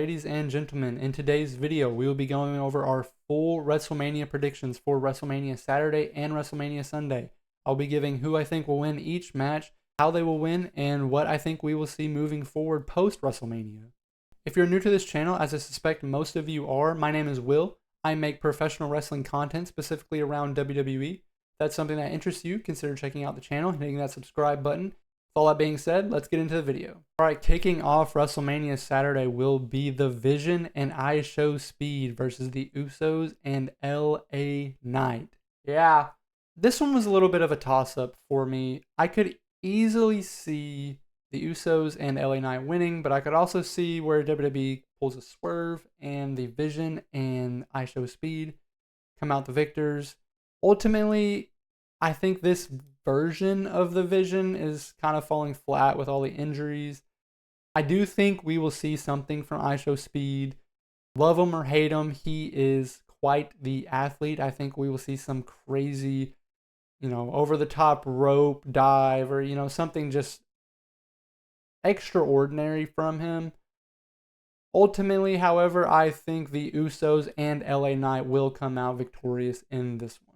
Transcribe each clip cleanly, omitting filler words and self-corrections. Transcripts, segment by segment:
Ladies and gentlemen, in today's video, we will be going over our full WrestleMania predictions for WrestleMania Saturday and WrestleMania Sunday. I'll be giving who I think will win each match, how they will win, and what I think we will see moving forward post-WrestleMania. If you're new to this channel, as I suspect most of you are, my name is Will. I make professional wrestling content specifically around WWE. If that's something that interests you, consider checking out the channel and hitting that subscribe button. With all that being said, let's get into the video. Alright, kicking off WrestleMania Saturday will be The Vision and IShowSpeed versus the Usos and LA Knight. Yeah, this one was a little bit of a toss-up for me. I could easily see the Usos and LA Knight winning, but I could also see where WWE pulls a swerve and the Vision and IShowSpeed come out the victors. Ultimately, I think this version of the Vision is kind of falling flat with all the injuries. I do think we will see something from IShowSpeed. Love him or hate him, he is quite the athlete. I think we will see some crazy, over the top rope dive or, something just extraordinary from him. Ultimately, however, I think the Usos and LA Knight will come out victorious in this one.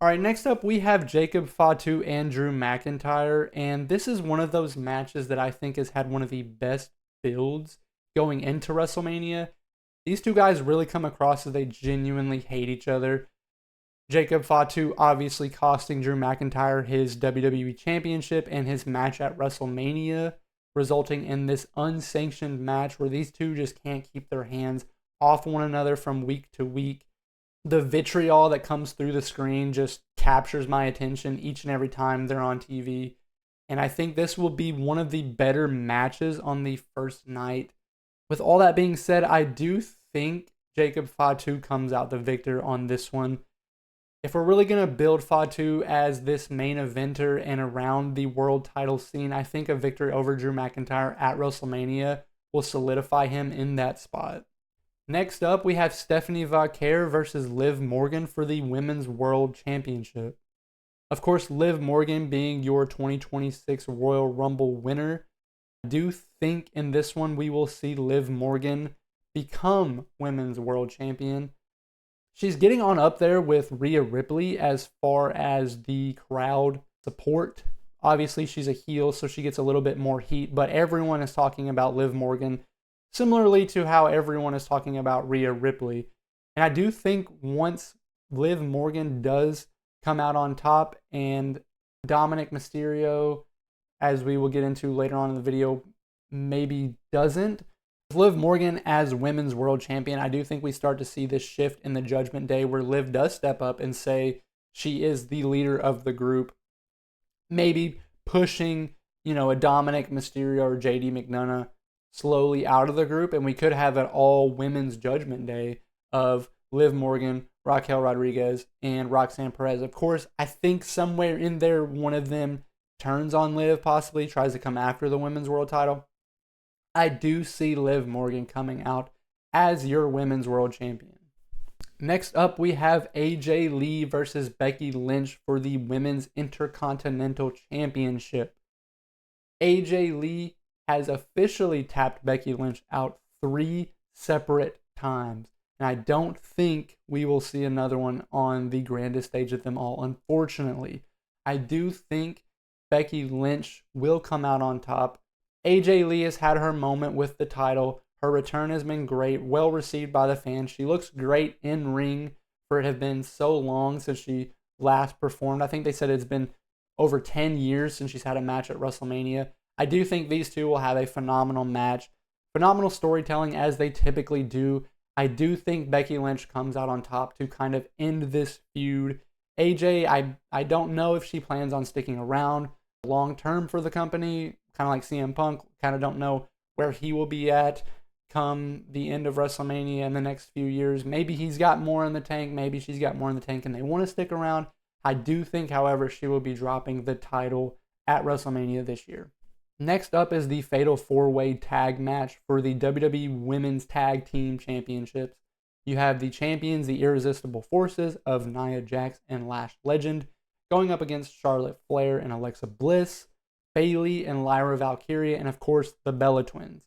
Alright, next up we have Jacob Fatu and Drew McIntyre, and this is one of those matches that I think has had one of the best builds going into WrestleMania. These two guys really come across as they genuinely hate each other. Jacob Fatu obviously costing Drew McIntyre his WWE Championship and his match at WrestleMania, resulting in this unsanctioned match where these two just can't keep their hands off one another from week to week. The vitriol that comes through the screen just captures my attention each and every time they're on TV. And I think this will be one of the better matches on the first night. With all that being said, I do think Jacob Fatu comes out the victor on this one. If we're really going to build Fatu as this main eventer and around the world title scene, I think a victory over Drew McIntyre at WrestleMania will solidify him in that spot. Next up, we have Stephanie Vaquer versus Liv Morgan for the Women's World Championship. Of course, Liv Morgan being your 2026 Royal Rumble winner. I do think in this one we will see Liv Morgan become Women's World Champion. She's getting on up there with Rhea Ripley as far as the crowd support. Obviously, she's a heel, so she gets a little bit more heat, but everyone is talking about Liv Morgan similarly to how everyone is talking about Rhea Ripley. And I do think once Liv Morgan does come out on top and Dominik Mysterio, as we will get into later on in the video, maybe doesn't, with Liv Morgan as Women's World Champion, I do think we start to see this shift in the Judgment Day where Liv does step up and say she is the leader of the group, maybe pushing, a Dominik Mysterio or JD McDonough slowly out of the group, and we could have an all women's Judgment Day of Liv Morgan, Raquel Rodriguez, and Roxanne Perez. Of course, I think somewhere in there one of them turns on Liv, possibly tries to come after the women's world title. I do see Liv Morgan coming out as your women's world champion. Next up, we have AJ Lee versus Becky Lynch for the Women's Intercontinental Championship. AJ Lee has officially tapped Becky Lynch out 3 separate times. And I don't think we will see another one on the grandest stage of them all, unfortunately. I do think Becky Lynch will come out on top. AJ Lee has had her moment with the title. Her return has been great, well received by the fans. She looks great in ring for it have been so long since she last performed. I think they said it's been over 10 years since she's had a match at WrestleMania. I do think these two will have a phenomenal match. Phenomenal storytelling as they typically do. I do think Becky Lynch comes out on top to kind of end this feud. AJ, I don't know if she plans on sticking around long term for the company, kind of like CM Punk. Kind of don't know where he will be at come the end of WrestleMania in the next few years. Maybe he's got more in the tank. Maybe she's got more in the tank and they want to stick around. I do think, however, she will be dropping the title at WrestleMania this year. Next up is the Fatal 4-Way Tag match for the WWE Women's Tag Team Championships. You have the champions, the Irresistible Forces of Nia Jax and Lash Legend, going up against Charlotte Flair and Alexa Bliss, Bayley and Lyra Valkyria, and of course the Bella Twins.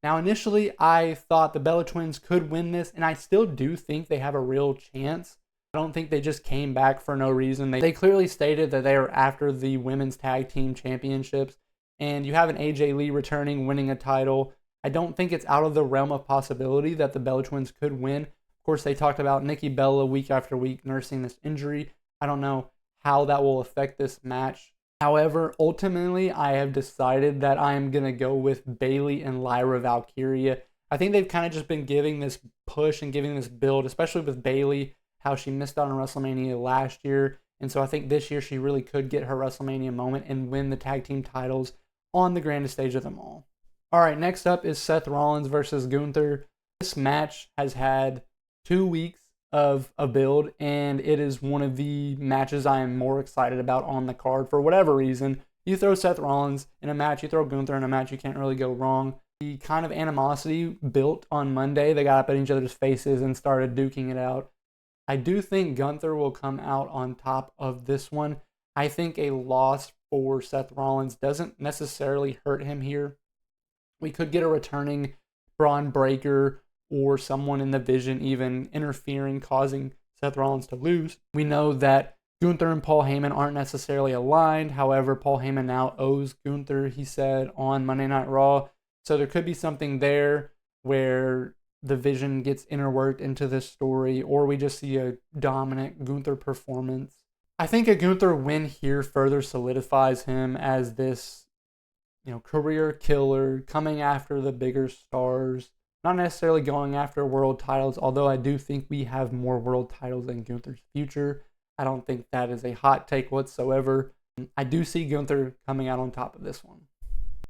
Now, initially, I thought the Bella Twins could win this, and I still do think they have a real chance. I don't think they just came back for no reason. They clearly stated that they are after the women's tag team championships, and you have an AJ Lee returning, winning a title. I don't think it's out of the realm of possibility that the Bella Twins could win. Of course, they talked about Nikki Bella week after week nursing this injury. I don't know how that will affect this match. However, ultimately, I have decided that I am going to go with Bayley and Lyra Valkyria. I think they've kind of just been giving this push and giving this build, especially with Bayley, how she missed out on WrestleMania last year. And so I think this year she really could get her WrestleMania moment and win the tag team titles on the grandest stage of them all. All right, next up is Seth Rollins versus Gunther. This match has had 2 weeks of a build, and it is one of the matches I am more excited about on the card for whatever reason. You throw Seth Rollins in a match, you throw Gunther in a match, you can't really go wrong. The kind of animosity built on Monday, they got up at each other's faces and started duking it out. I do think Gunther will come out on top of this one. I think a loss for Seth Rollins doesn't necessarily hurt him here. We could get a returning Braun Breaker or someone in the Vision even interfering, causing Seth Rollins to lose. We know that Gunther and Paul Heyman aren't necessarily aligned. However, Paul Heyman now owes Gunther, he said, on Monday Night Raw. So there could be something there where the Vision gets interworked into this story, or we just see a dominant Gunther performance. I think a Gunther win here further solidifies him as this, career killer coming after the bigger stars. Not necessarily going after world titles, although I do think we have more world titles in Gunther's future. I don't think that is a hot take whatsoever. I do see Gunther coming out on top of this one.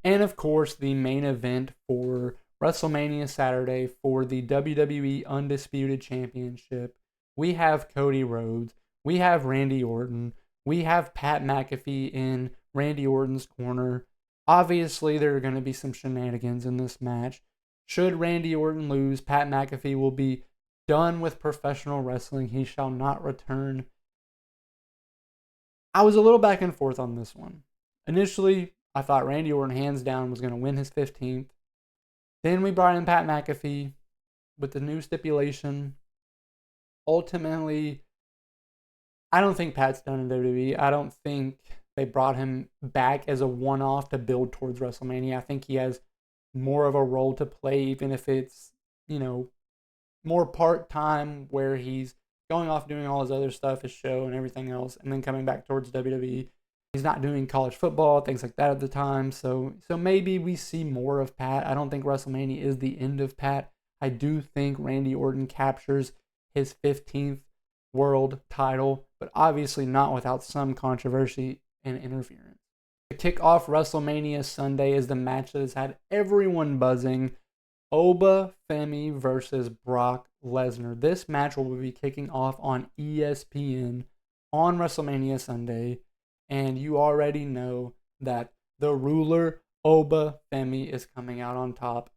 And of course, the main event for WrestleMania Saturday for the WWE Undisputed Championship. We have Cody Rhodes. We have Randy Orton. We have Pat McAfee in Randy Orton's corner. Obviously, there are going to be some shenanigans in this match. Should Randy Orton lose, Pat McAfee will be done with professional wrestling. He shall not return. I was a little back and forth on this one. Initially, I thought Randy Orton hands down was going to win his 15th. Then we brought in Pat McAfee with the new stipulation. Ultimately, I don't think Pat's done in WWE. I don't think they brought him back as a one-off to build towards WrestleMania. I think he has more of a role to play, even if it's, more part-time, where he's going off doing all his other stuff, his show and everything else, and then coming back towards WWE. He's not doing college football, things like that at the time, so maybe we see more of Pat. I don't think WrestleMania is the end of Pat. I do think Randy Orton captures his 15th world title, but obviously not without some controversy and interference. To kick off WrestleMania Sunday is the match that has had everyone buzzing. Oba Femi versus Brock Lesnar. This match will be kicking off on ESPN on WrestleMania Sunday. And you already know that the ruler, Oba Femi, is coming out on top.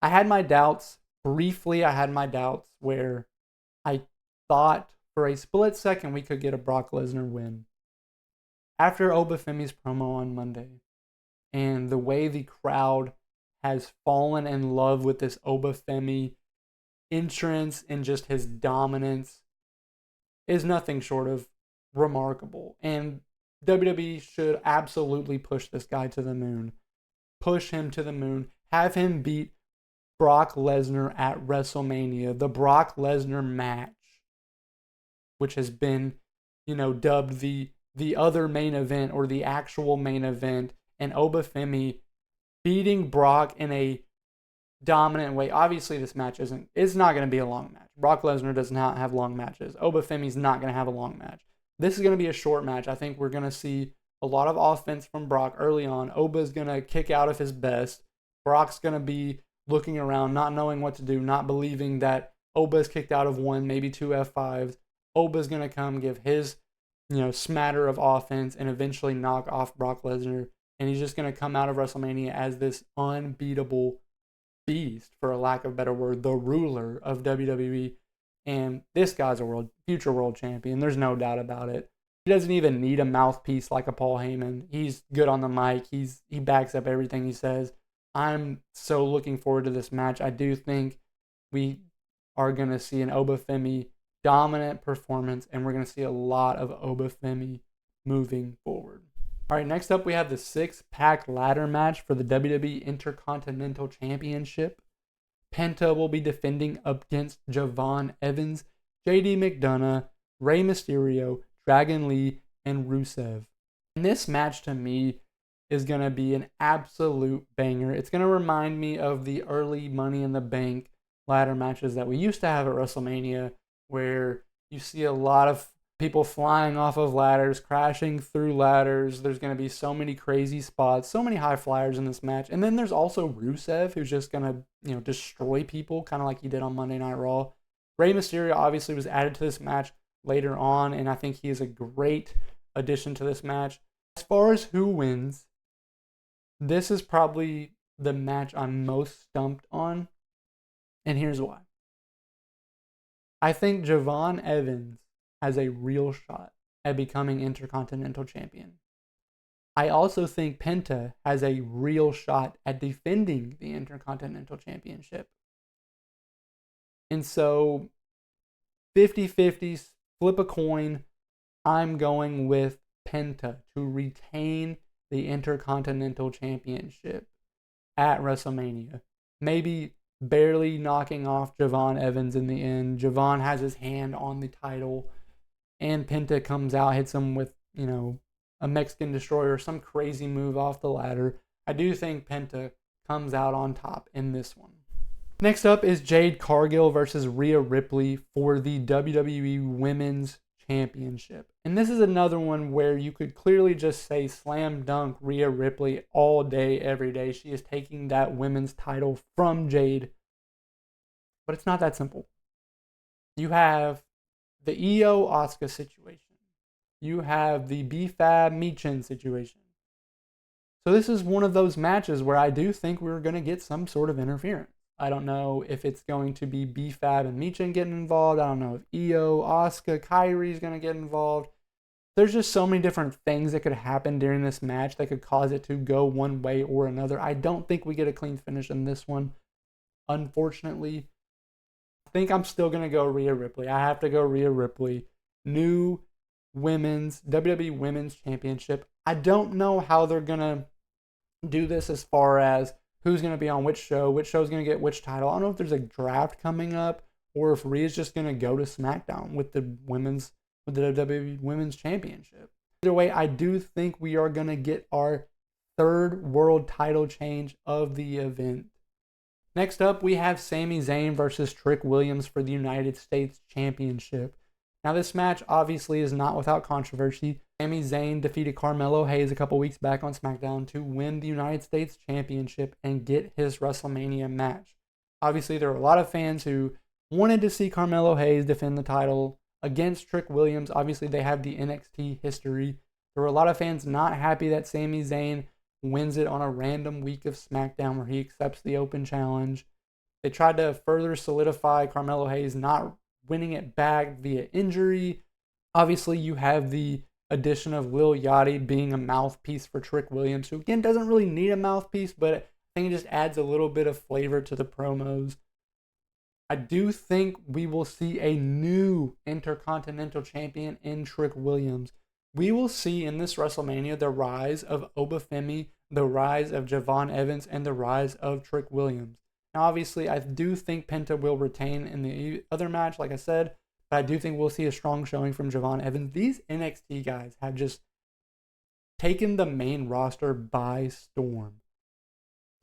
I had my doubts. Briefly, I had my doubts where I thought for a split second we could get a Brock Lesnar win. After Oba Femi's promo on Monday, and the way the crowd has fallen in love with this Oba Femi entrance and just his dominance is nothing short of remarkable. And WWE should absolutely push this guy to the moon. Push him to the moon. Have him beat Brock Lesnar at WrestleMania. The Brock Lesnar match, which has been, dubbed the other main event or the actual main event, and Oba Femi beating Brock in a dominant way. Obviously, this match it's not going to be a long match. Brock Lesnar does not have long matches. Oba Femi's not going to have a long match. This is going to be a short match. I think we're going to see a lot of offense from Brock early on. Oba's going to kick out of his best. Brock's going to be looking around, not knowing what to do, not believing that Oba's kicked out of one, maybe two F5s. Oba's going to come give his, smatter of offense and eventually knock off Brock Lesnar. And he's just going to come out of WrestleMania as this unbeatable beast, for a lack of a better word, the ruler of WWE. And this guy's a future world champion. There's no doubt about it. He doesn't even need a mouthpiece like a Paul Heyman. He's good on the mic. He backs up everything he says. I'm so looking forward to this match. I do think we are going to see an Obafemi dominant performance, and we're going to see a lot of Obafemi moving forward. All right, next up we have the 6-pack ladder match for the WWE Intercontinental Championship. Penta will be defending against Javon Evans, JD McDonough, Rey Mysterio, Dragon Lee, and Rusev. And this match to me is going to be an absolute banger. It's going to remind me of the early Money in the Bank ladder matches that we used to have at WrestleMania, where you see a lot of people flying off of ladders, crashing through ladders. There's going to be so many crazy spots, so many high flyers in this match. And then there's also Rusev, who's just going to, destroy people, kind of like he did on Monday Night Raw. Rey Mysterio obviously was added to this match later on, and I think he is a great addition to this match. As far as who wins, this is probably the match I'm most stumped on, and here's why. I think Javon Evans has a real shot at becoming Intercontinental Champion. I also think Penta has a real shot at defending the Intercontinental Championship. And so, 50-50, flip a coin, I'm going with Penta to retain the Intercontinental Championship at WrestleMania. Maybe barely knocking off Javon Evans in the end. Javon has his hand on the title, and Penta comes out, hits him with, a Mexican Destroyer, some crazy move off the ladder. I do think Penta comes out on top in this one. Next up is Jade Cargill versus Rhea Ripley for the WWE Women's Championship. And this is another one where you could clearly just say slam dunk Rhea Ripley all day, every day. She is taking that women's title from Jade. But it's not that simple. You have the Io Asuka situation. You have the B-Fab Michin situation. So this is one of those matches where I do think we're going to get some sort of interference. I don't know if it's going to be B-Fab and Michin getting involved. I don't know if Io, Asuka, Kairi is going to get involved. There's just so many different things that could happen during this match that could cause it to go one way or another. I don't think we get a clean finish in this one, unfortunately. I think I'm still going to go Rhea Ripley. I have to go Rhea Ripley. New WWE Women's Championship. I don't know how they're going to do this as far as who's going to be on which show's going to get which title. I don't know if there's a draft coming up or if Rhea's just going to go to SmackDown with the WWE Women's Championship. Either way, I do think we are going to get our third world title change of the event. Next up, we have Sami Zayn versus Trick Williams for the United States Championship. Now, this match obviously is not without controversy. Sami Zayn defeated Carmelo Hayes a couple weeks back on SmackDown to win the United States Championship and get his WrestleMania match. Obviously, there were a lot of fans who wanted to see Carmelo Hayes defend the title against Trick Williams. Obviously, they have the NXT history. There were a lot of fans not happy that Sami Zayn wins it on a random week of SmackDown where he accepts the open challenge. They tried to further solidify Carmelo Hayes not winning it back via injury. Obviously, you have the addition of Lil Yachty being a mouthpiece for Trick Williams, who again doesn't really need a mouthpiece, but I think it just adds a little bit of flavor to the promos. I do think we will see a new Intercontinental Champion in Trick Williams. We will see in this WrestleMania the rise of Obafemi, the rise of Javon Evans, and the rise of Trick Williams. Now, obviously, I do think Penta will retain in the other match, like I said, but I do think we'll see a strong showing from Javon Evans. These NXT guys have just taken the main roster by storm.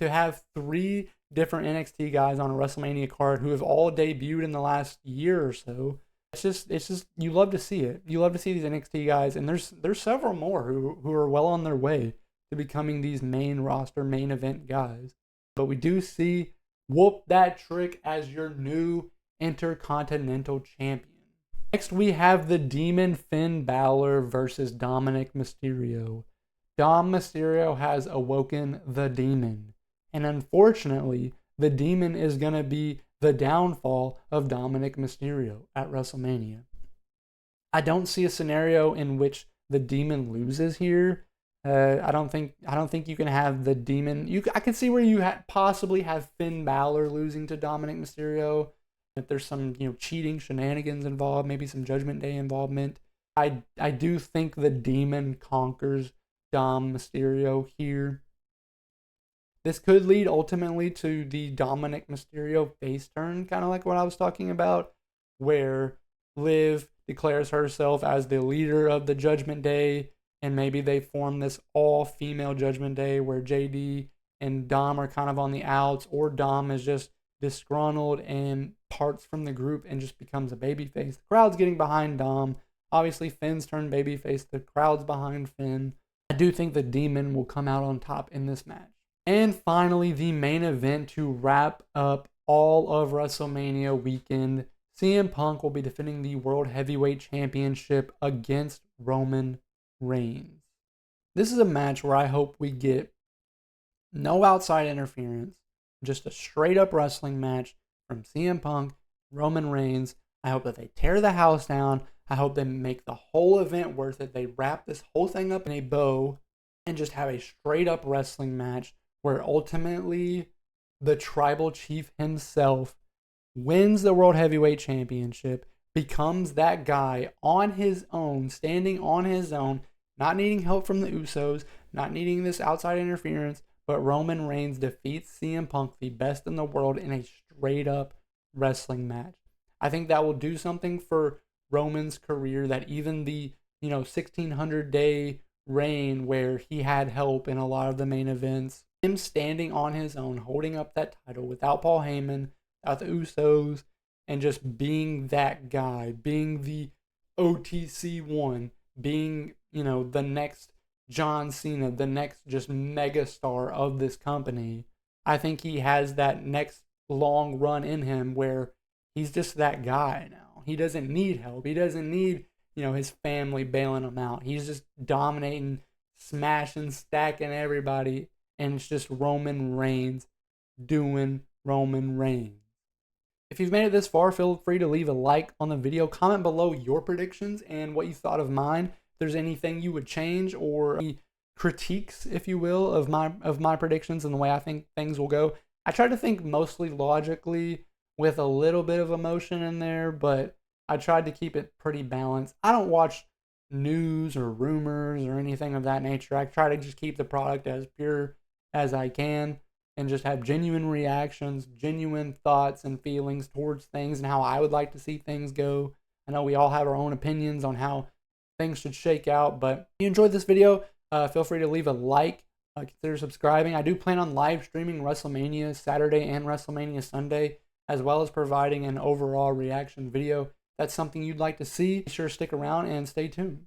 To have 3 different NXT guys on a WrestleMania card who have all debuted in the last year or so, it's just you love to see it. You love to see these NXT guys, and there's several more who are well on their way to becoming these main roster, main event guys. But we do see Whoop That Trick as your new Intercontinental Champion. Next, we have the Demon Finn Balor versus Dominik Mysterio. Dom Mysterio has awoken the demon. And unfortunately, the demon is going to be the downfall of Dominik Mysterio at WrestleMania. I don't see a scenario in which the demon loses here. I don't think you can have the Demon. I can see where you possibly have Finn Balor losing to Dominik Mysterio. If there's some cheating shenanigans involved, maybe some Judgment Day involvement. I do think the Demon conquers Dom Mysterio here. This could lead ultimately to the Dominik Mysterio face turn, kind of like what I was talking about, where Liv declares herself as the leader of the Judgment Day, and maybe they form this all-female Judgment Day where JD and Dom are kind of on the outs, or Dom is just disgruntled and parts from the group and just becomes a babyface. The crowd's getting behind Dom. Obviously, Finn's turned babyface. The crowd's behind Finn. I do think the Demon will come out on top in this match. And finally, the main event to wrap up all of WrestleMania weekend. CM Punk will be defending the World Heavyweight Championship against Roman Reigns. This is a match where I hope we get no outside interference, just a straight up wrestling match from CM Punk, Roman Reigns. I hope that they tear the house down. I hope they make the whole event worth it. They wrap this whole thing up in a bow and just have a straight up wrestling match where ultimately the tribal chief himself wins the World Heavyweight Championship, becomes that guy on his own, standing on his own, not needing help from the Usos, not needing this outside interference, but Roman Reigns defeats CM Punk, the best in the world, in a straight up wrestling match. I think that will do something for Roman's career, that even the 1600-day reign where he had help in a lot of the main events, him standing on his own, holding up that title without Paul Heyman, without the Usos, and just being that guy, being the OTC one, being, the next John Cena, the next just megastar of this company. I think he has that next long run in him where he's just that guy now. He doesn't need help. He doesn't need, his family bailing him out. He's just dominating, smashing, stacking everybody. And it's just Roman Reigns doing Roman Reigns. If you've made it this far, feel free to leave a like on the video. Comment below your predictions and what you thought of mine. If there's anything you would change or any critiques, if you will, of my predictions and the way I think things will go. I try to think mostly logically with a little bit of emotion in there, but I tried to keep it pretty balanced. I don't watch news or rumors or anything of that nature. I try to just keep the product as pure as I can and just have genuine reactions, genuine thoughts and feelings towards things and how I would like to see things go. I know we all have our own opinions on how things should shake out, but if you enjoyed this video, feel free to leave a like, consider subscribing. I do plan on live streaming WrestleMania Saturday and WrestleMania Sunday, as well as providing an overall reaction video. If that's something you'd like to see, be sure to stick around and stay tuned.